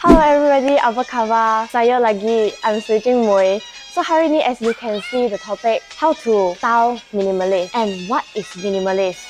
Hello everybody, apa khabar? Saya lagi, I'm switching Moy. So hari ni, as you can see the topic, how to style minimalist and what is minimalist.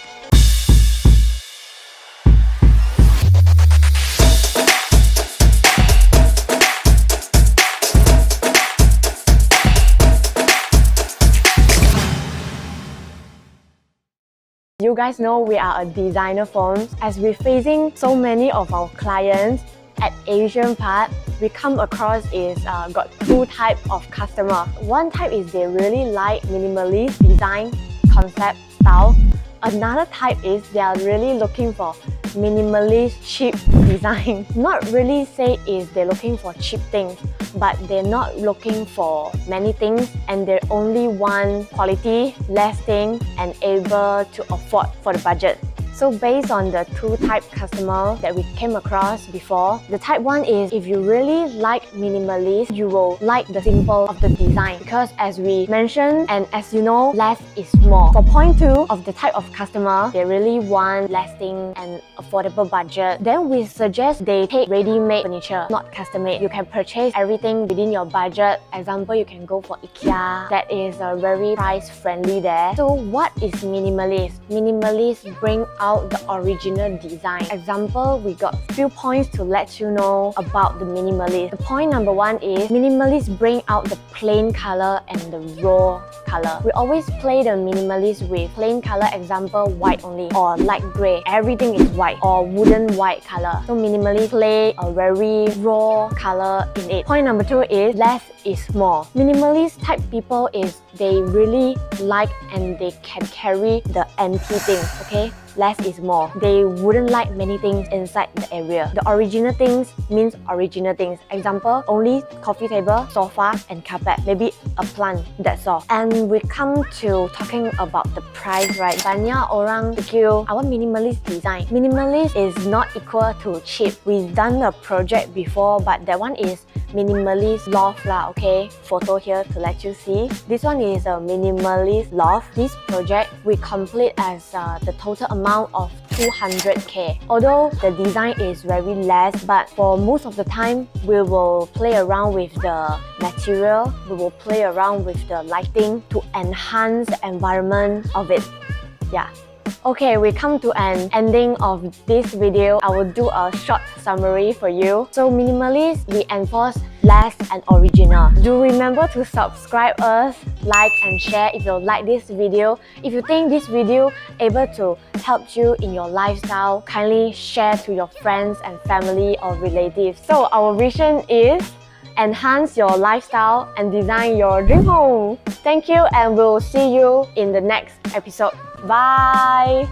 You guys know we are a designer firm. As we're facing so many of our clients at Asian part, we come across is got two types of customer. One type is they really like minimalist design, concept, style. Another type is they are really looking for minimalist, cheap design. Not really say is they're looking for cheap things, but they're not looking for many things and they only want quality, less thing, and able to afford for the budget. So based on the two type customer that we came across before, the type 1 is if you really like minimalist, you will like the simple of the design because as we mentioned and as you know, less is more. For point 2 of the type of customer, they really want lasting and affordable budget. Then we suggest they take ready-made furniture, not custom-made. You can purchase everything within your budget. Example, you can go for IKEA. That is very price friendly there. So what is minimalist? Minimalist bring out the original design. Example, we got few points to let you know about the minimalist. The point number 1 is minimalist bring out the plain color and the raw color. We always play the minimalist with plain color, example white only or light gray. Everything is white or wooden white color. So minimalist play a very raw color in it. Point number 2 is less is more. Minimalist type people is they really like and they can carry the empty things, okay? Less is more. They wouldn't like many things inside the area. The original things means original things. Example, only coffee table, sofa, and carpet. Maybe a plant, that's all. And we come to talking about the price, right? Banyak orang fikir, I want minimalist design. Minimalist is not equal to cheap. We've done a project before, but that one is minimalist loft lah, okay? Photo here to let you see. This one is a minimalist loft. This project we complete as the total amount of 200k. Although the design is very less, but for most of the time, we will play around with the material. We will play around with the lighting to enhance the environment of it. Yeah. Okay, we come to an ending of this video. I will do a short summary for you. So minimalist, we enforce less and original. Do remember to subscribe us, like and share if you like this video. If you think this video able to help you in your lifestyle, kindly share to your friends and family or relatives. So our vision is enhance your lifestyle and design your dream home. Thank you and we'll see you in the next episode. Bye!